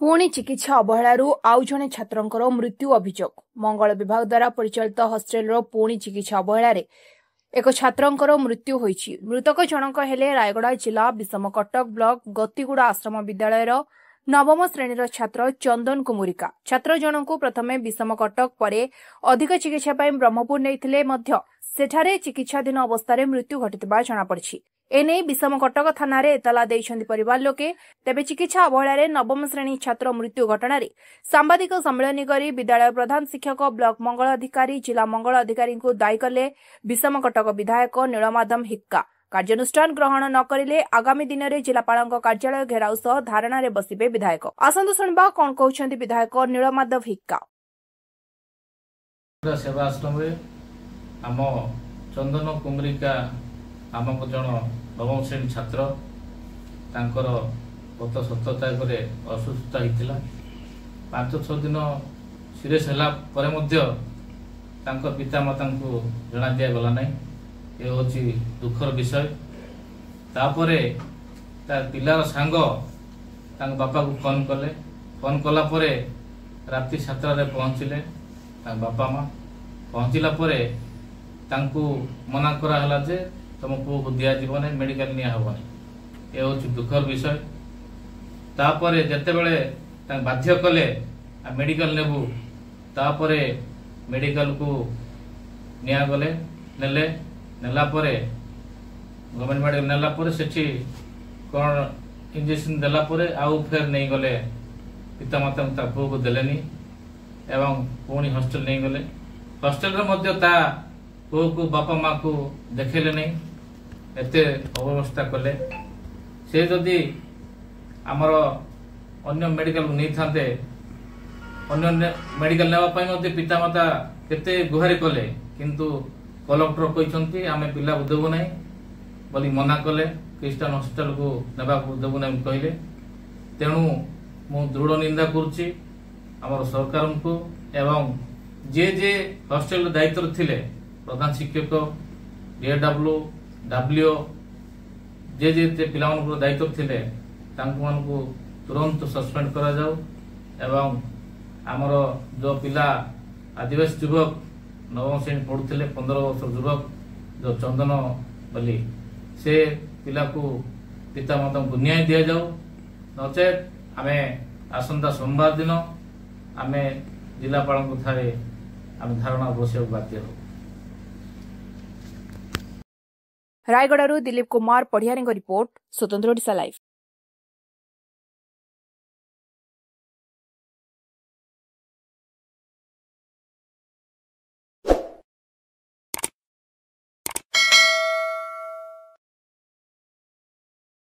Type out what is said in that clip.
पुणी चिकित्सा अवहेलू आउ जणे छात्रंकर मृत्यु अभियोग मंगल विभाग द्वारा परिचालित हस्टेल पुणी चिकित्सा अवहेलार एक छात्रंकर मृत्यु होईछि। मृतक जनक हेले रायगड़ा जिला विषमकटक ब्लॉक गतिगुड़ा आश्रम विद्यालयर नवम श्रेणीर छात्र चंदन कुमुरिका। छात्र जनक प्रथमे विषमकटक परे अधिक चिकित्सा ପାଇଁ ब्रह्मपुर ନେଇଥିଲେ ମଧ୍ୟ ସେଠାରେ ଚିକିତ୍ସାଧୀନ ଅବସ୍ଥାରେ ମୃତ୍ୟୁ ଘଟିଥିବା ଜଣାପଡ଼ିଛି। एने विषमकटक थाना एतला देइछन्ति परिवार लोके। तेबे चिकित्सा अवहेलारे नवम श्रेणी छात्र मृत्यु घटना सांबादिक सम्मेलन करी विद्यालय प्रधान शिक्षक ब्लॉक मंगल अधिकारी जिला मंगल अधिकारी को दायी कले विषमकटक विधायक नीलमाधव हिक्का। कार्यानुष्ठान ग्रहण न करिले आगामी दिन में जिलापाल कार्यालय घेराव सह धारणा बसिबे विधायक। आसंतु सुनबा कोन कहउछन्ति विधायक नीलमाधव हिक्का। सेवा आश्रम आम चंदन कुमरिका नामक जन नवम श्रेणी छात्र तांकर गत 17 तारिख असुस्थ होता 5-6 दिन सीरीयस है पिता माता को जना दि गला ना। ये हूँ दुखर विषय। तापर पिलार सांग बापा को फोन कला राति 7 पहुँचले बापा माँ पहुँचला मना कराला जे तुम पुओ को दिया जीवन मेडिकल निया हबनी। ये हूँ दुखर विषय। तापर जिते बड़े बाध्य कले मेडिकल नेबू तापर मेडिकल को निया गले नेले नेला परे गवर्नमेंट मेडिकल नेला परे सेठी कौन इंजेक्शन देला परे आउ फेर नहीं गले पिता माता पुओ को देलेनी एवं पुणी हॉस्टल नहीं गले। हॉस्टल रे मध्य ता पुओ को बापा माँ को देखेले नहीं एते अव्यवस्था कले। से जदि आमर अन्य मेडिकल नहीं थांते अन्य मेडिकल नेवा पिता माता केते गुहारी कले किंतु कलेक्टर कहते आम पिला को देबू ना बोली मना कले। क्रिस्टियन हॉस्पिटल को नेबा को देबू ना कहले। तेणु मु दृढ़ निंदा करुच्ची आमर सरकार को एवं जे जे हॉस्टेल दायित्व थिले प्रधान शिक्षक डीएडब्ल्यू डब्ल्यू जे जे पिला दायित्व थिले तांको तुरंत सस्पेंड करा जाऊ एवं आमर जो पिला आदिवासी युवक नवम श्रेणी पढ़ुले 15 वर्ष युवक जो चंदन बोली से पिला को पिता माता को न्याय दि जाऊ नचेत आमे आसंता सोमवार दिन आमे जिलापाल ठारे आमे धारणा बसिया बाध्य हो। रायगड़ू दिलीप कुमार पढ़ियारी रिपोर्ट स्वतंत्र ओडिशा लाइव।